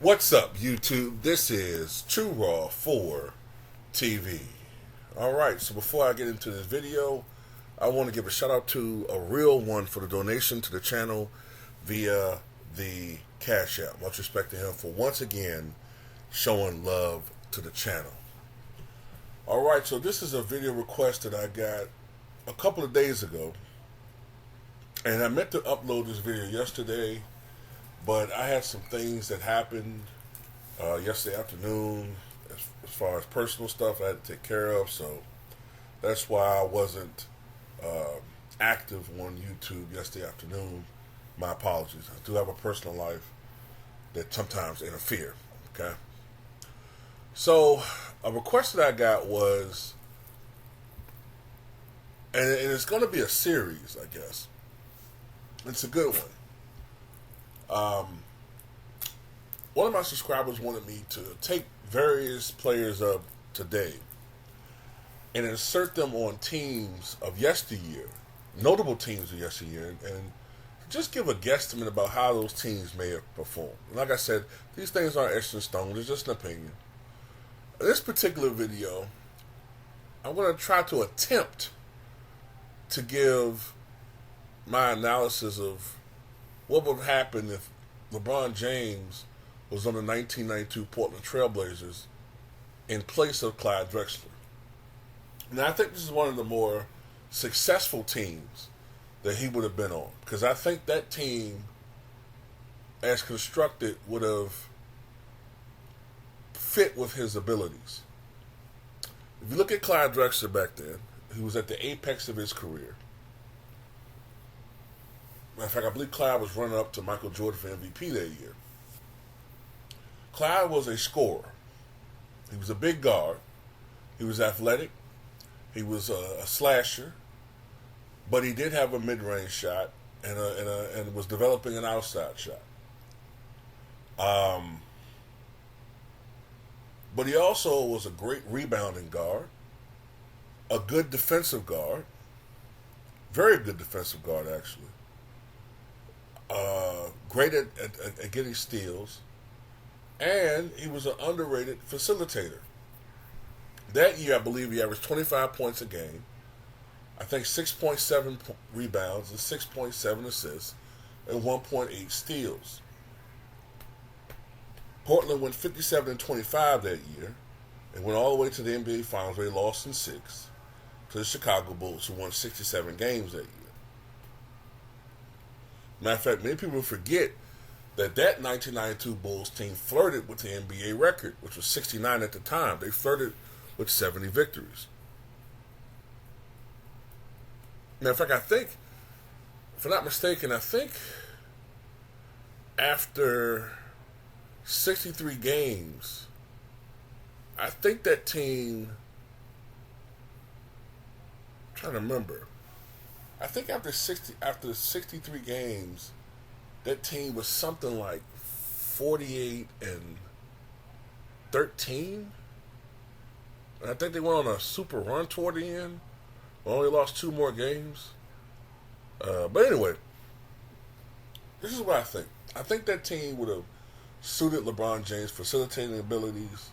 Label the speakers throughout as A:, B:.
A: What's up, YouTube? This is True Raw 4 TV. Alright, so before I get into this video, I want to give a shout out to a real one for the donation to the channel via the Cash App. Much respect to him for once again showing love to the channel. Alright, so this is a video request that I got a couple of days ago. And I meant to upload this video yesterday, but I had some things that happened yesterday afternoon as far as personal stuff I had to take care of, so that's why I wasn't active on YouTube yesterday afternoon. My apologies. I do have a personal life that sometimes interfere, okay? So a request that I got was, and it's going to be a series, I guess. It's a good one. One of my subscribers wanted me to take various players of today and insert them on teams of yesteryear, notable teams of yesteryear, and just give a guesstimate about how those teams may have performed. And like I said, these things aren't etched in stone, they're just an opinion. In this particular video, I'm going to try to attempt to give my analysis of what would happen if LeBron James was on the 1992 Portland Trailblazers in place of Clyde Drexler. Now, I think this is one of the more successful teams that he would have been on, because I think that team, as constructed, would have fit with his abilities. If you look at Clyde Drexler back then, he was at the apex of his career. Matter of fact, I believe Clyde was running up to Michael Jordan for MVP that year. Clyde was a scorer. He was a big guard. He was athletic. He was a slasher. But he did have a mid-range shot and was developing an outside shot. But he also was a great rebounding guard, a good defensive guard, very good defensive guard, actually. Great at getting steals, and he was an underrated facilitator. That year, I believe he averaged 25 points a game, I think 6.7 rebounds and 6.7 assists, and 1.8 steals. Portland went 57-25 that year, and went all the way to the NBA Finals, where they lost in 6 to the Chicago Bulls, who won 67 games that year. Matter of fact, many people forget that 1992 Bulls team flirted with the NBA record, which was 69 at the time. They flirted with 70 victories. Matter of fact, I think, if I'm not mistaken, I think after 63 games, I think that team, I'm trying to remember, I think after 63 games, that team was something like 48-13, and I think they went on a super run toward the end. We only lost 2 more games. But anyway, this is what I think. I think that team would have suited LeBron James' facilitating abilities.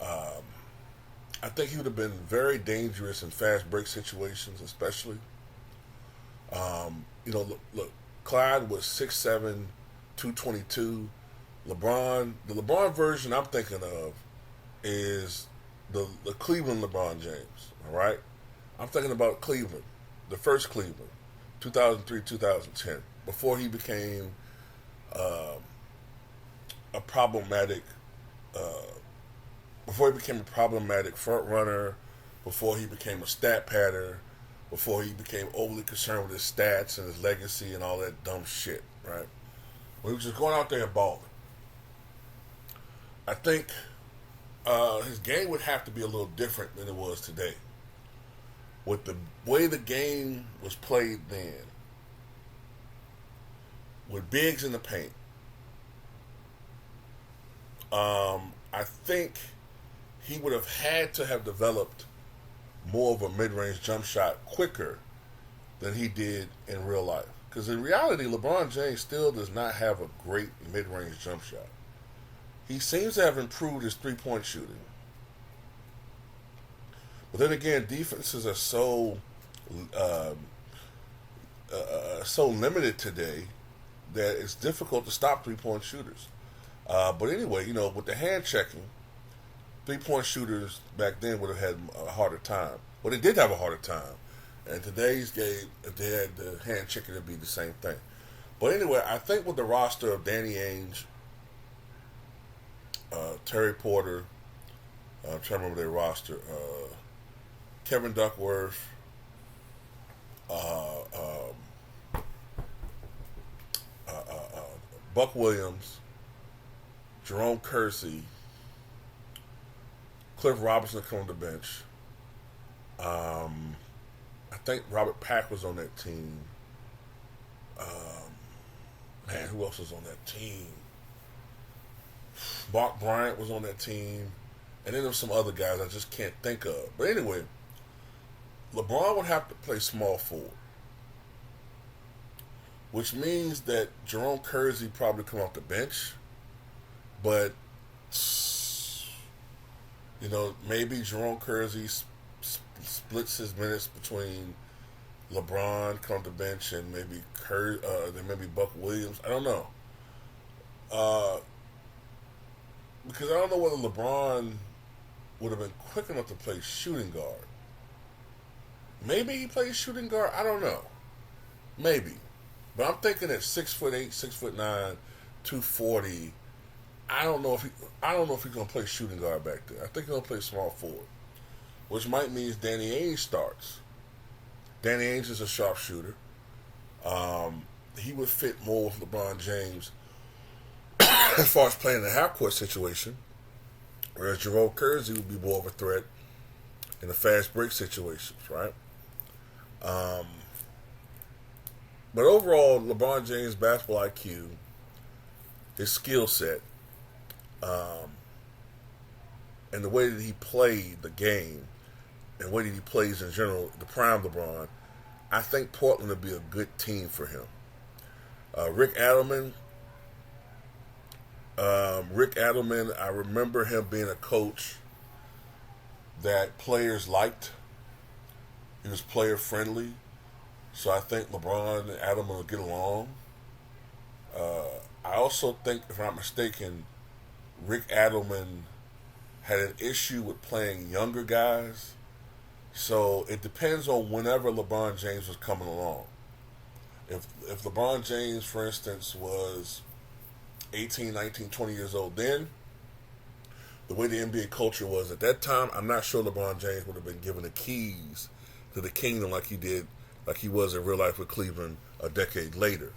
A: I think he would have been very dangerous in fast break situations, especially. Look, Clyde was 6'7", 222. The LeBron version I'm thinking of is the Cleveland LeBron James, all right? I'm thinking about Cleveland, the first Cleveland, 2003, 2010, before he became a problematic front runner, before he became a stat padder, before he became overly concerned with his stats and his legacy and all that dumb shit, right? When he was just going out there and balling. I think his game would have to be a little different than it was today. With the way the game was played then, with bigs in the paint, I think he would have had to have developed more of a mid-range jump shot quicker than he did in real life. Because in reality, LeBron James still does not have a great mid-range jump shot. he seems to have improved his 3-point shooting. But then again, defenses are uh, so limited today that it's difficult to stop 3-point shooters. But anyway, with the hand checking, 3-point shooters back then would have had a harder time. Well, they did have a harder time. And today's game, if they had the hand checking, it'd be the same thing. But anyway, I think with the roster of Danny Ainge, Terry Porter, I'm trying to remember their roster, Kevin Duckworth, Buck Williams, Jerome Kersey, Cliff Robinson come on the bench. I think Robert Pack was on that team. Man, who else was on that team? Mark Bryant was on that team. And then there were some other guys I just can't think of. But anyway, LeBron would have to play small forward. Which means that Jerome Kersey probably come off the bench. But, maybe Jerome Kersey splits his minutes between LeBron come off the bench and maybe then maybe Buck Williams. I don't know. Because I don't know whether LeBron would have been quick enough to play shooting guard. Maybe he plays shooting guard. I don't know. Maybe. But I'm thinking at 6'8", 6'9", 240. I don't know if he's gonna play shooting guard back there. I think he's gonna play small forward, which might mean Danny Ainge starts. Danny Ainge is a sharpshooter. He would fit more with LeBron James as far as playing the half-court situation, whereas Jerome Kersey would be more of a threat in the fast break situations, right? But overall, LeBron James' basketball IQ, his skill set, and the way that he played the game, and the way that he plays in general, the prime LeBron, I think Portland would be a good team for him. Rick Adelman, I remember him being a coach that players liked. He was player friendly. So I think LeBron and Adelman will get along. I also think, if I'm not mistaken, Rick Adelman had an issue with playing younger guys. So it depends on whenever LeBron James was coming along. If LeBron James, for instance, was 18, 19, 20 years old then, the way the NBA culture was at that time, I'm not sure LeBron James would have been given the keys to the kingdom like he was in real life with Cleveland a decade later.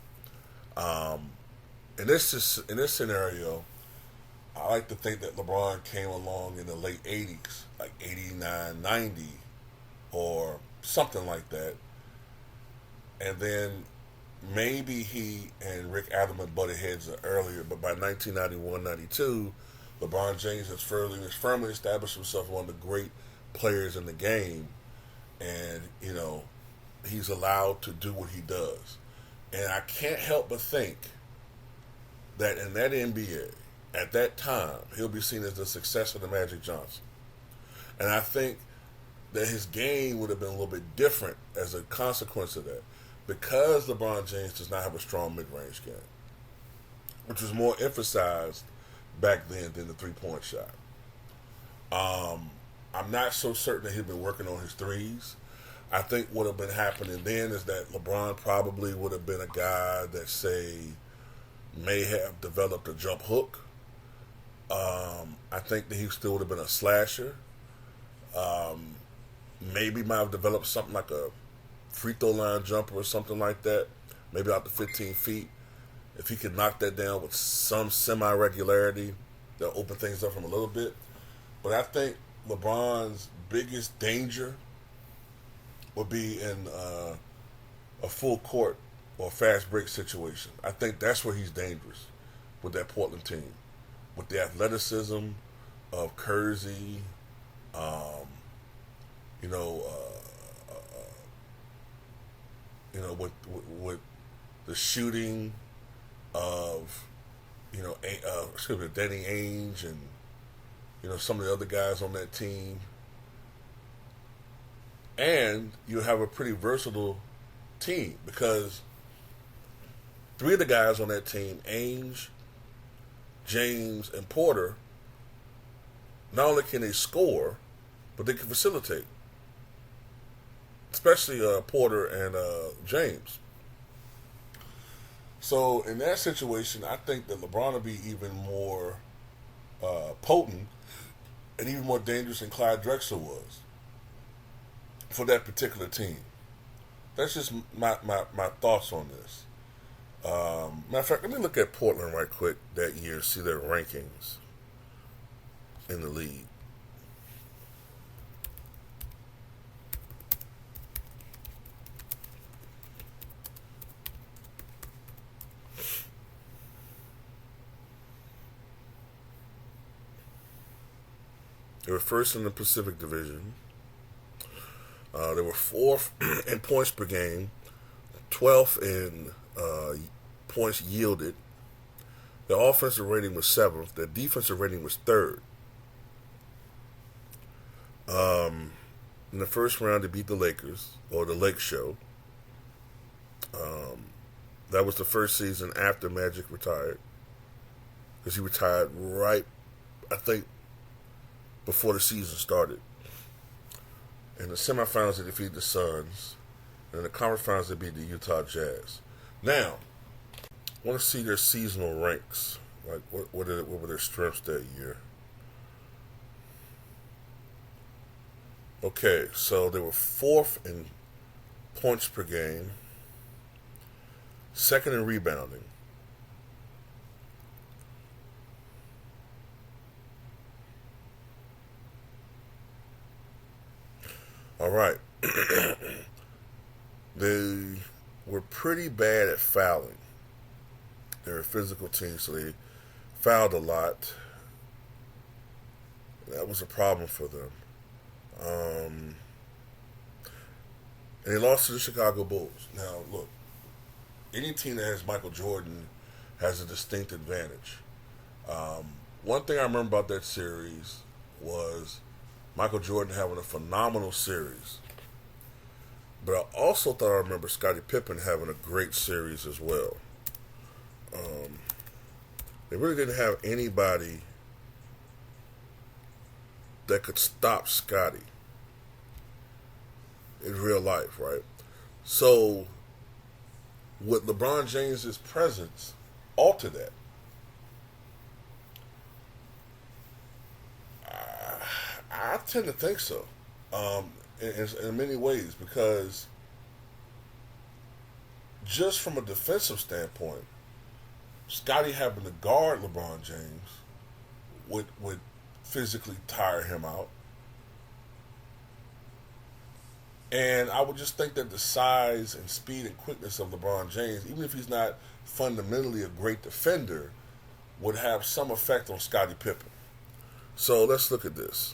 A: In this scenario, I like to think that LeBron came along in the late 80s, like 89, 90, or something like that. And then maybe he and Rick Adelman butted heads earlier, but by 1991, 92, LeBron James has firmly established himself as one of the great players in the game. And, he's allowed to do what he does. And I can't help but think that in that NBA, at that time, he'll be seen as the successor to Magic Johnson. And I think that his game would have been a little bit different as a consequence of that, because LeBron James does not have a strong mid-range game, which was more emphasized back then than the three-point shot. I'm not so certain that he'd been working on his threes. I think what would have been happening then is that LeBron probably would have been a guy that, say, may have developed a jump hook. I think that he still would have been a slasher. Maybe might have developed something like a free throw line jumper or something like that, maybe out to 15 feet. If he could knock that down with some semi-regularity, that'll open things up from a little bit. But I think LeBron's biggest danger would be in a full court or fast break situation. I think that's where he's dangerous with that Portland team, with the athleticism of Kersey, with the shooting of Danny Ainge and some of the other guys on that team, and you have a pretty versatile team because three of the guys on that team, Ainge, James, and Porter, not only can they score, but they can facilitate. Especially Porter and James. So in that situation, I think that LeBron will be even more potent and even more dangerous than Clyde Drexler was for that particular team. That's just my thoughts on this. Matter of fact, let me look at Portland right quick that year and see their rankings in the league. They were first in the Pacific Division. They were fourth in points per game, 12th in points yielded. Their offensive rating was 7th. Their defensive rating was 3rd. In the first round, they beat the Lakers, or the Lake Show. That was the first season after Magic retired. Because he retired right, I think, before the season started. In the semifinals, they defeated the Suns. And in the conference finals, they beat the Utah Jazz. Now, I want to see their seasonal ranks. Like, what were their strengths that year? Okay, so they were 4th in points per game, 2nd in rebounding, all right. They were pretty bad at fouling. They're a physical team, so they fouled a lot. That was a problem for them. And they lost to the Chicago Bulls. Now, look, any team that has Michael Jordan has a distinct advantage. One thing I remember about that series was Michael Jordan having a phenomenal series. But I also thought I remember Scottie Pippen having a great series as well. They really didn't have anybody that could stop Scottie in real life, right? So, would LeBron James's presence alter that? I tend to think so, in many ways, because just from a defensive standpoint, Scottie having to guard LeBron James would physically tire him out. And I would just think that the size and speed and quickness of LeBron James, even if he's not fundamentally a great defender, would have some effect on Scottie Pippen. So let's look at this.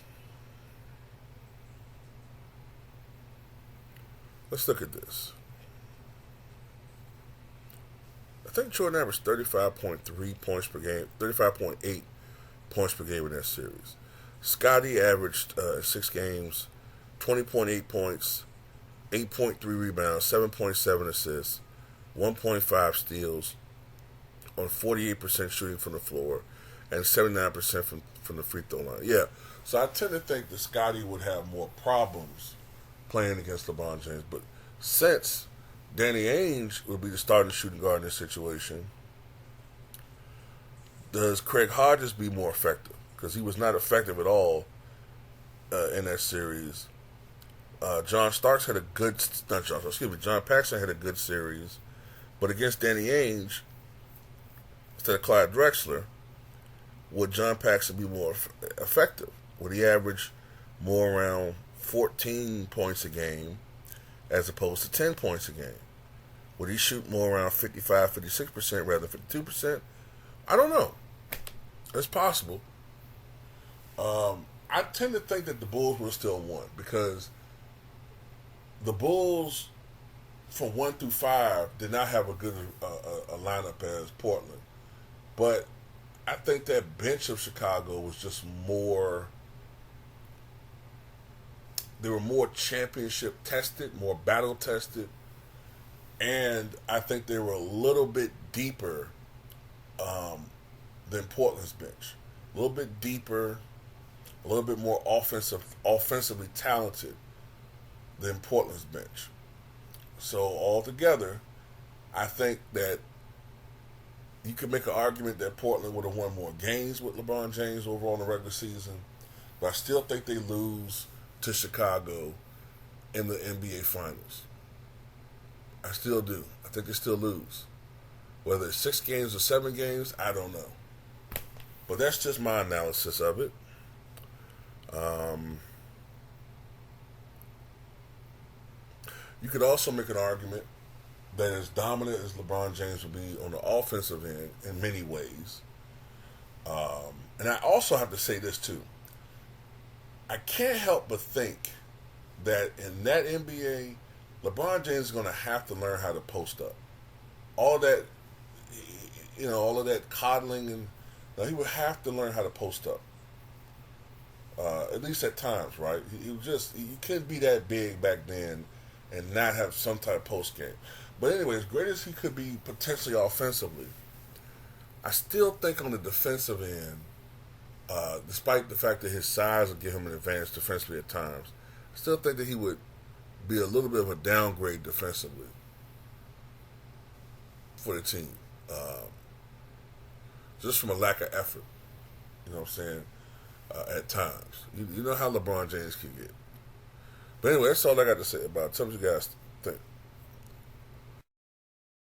A: I think Jordan averaged 35.3 points per game, 35.8 points per game in that series. Scottie averaged 6 games, 20.8 points, 8.3 rebounds, 7.7 assists, 1.5 steals, on 48% shooting from the floor, and 79% from the free throw line. Yeah, so I tend to think that Scottie would have more problems playing against LeBron James. But since Danny Ainge will be the starting shooting guard in this situation, does Craig Hodges be more effective? Because he was not effective at all in that series. John Paxson had a good series, but against Danny Ainge, instead of Clyde Drexler, would John Paxson be more effective? Would he average more around 14 points a game as opposed to 10 points a game? Would he shoot more around 55, 56% rather than 52%? I don't know. It's possible. I tend to think that the Bulls will still won because the Bulls, from 1 through 5, did not have a good a lineup as Portland. But I think that bench of Chicago was just more. They were more championship tested, more battle tested, and I think they were a little bit deeper than Portland's bench. A little bit deeper, a little bit more offensively talented than Portland's bench. So altogether, I think that you could make an argument that Portland would have won more games with LeBron James overall in the regular season, but I still think they lose to Chicago in the NBA Finals. I still do. I think they still lose. Whether it's 6 games or 7 games, I don't know. But that's just my analysis of it. You could also make an argument that as dominant as LeBron James will be on the offensive end in many ways. And I also have to say this too. I can't help but think that in that NBA, LeBron James is going to have to learn how to post up. All that, all of that coddling, and he would have to learn how to post up. At least at times, right? You couldn't be that big back then and not have some type of post game. But anyway, as great as he could be potentially offensively, I still think on the defensive end, despite the fact that his size would give him an advantage defensively at times, I still think that he would be a little bit of a downgrade defensively for the team. Just from a lack of effort. You know what I'm saying? At times. You know how LeBron James can get. But anyway, that's all I got to say about it. Tell me what you guys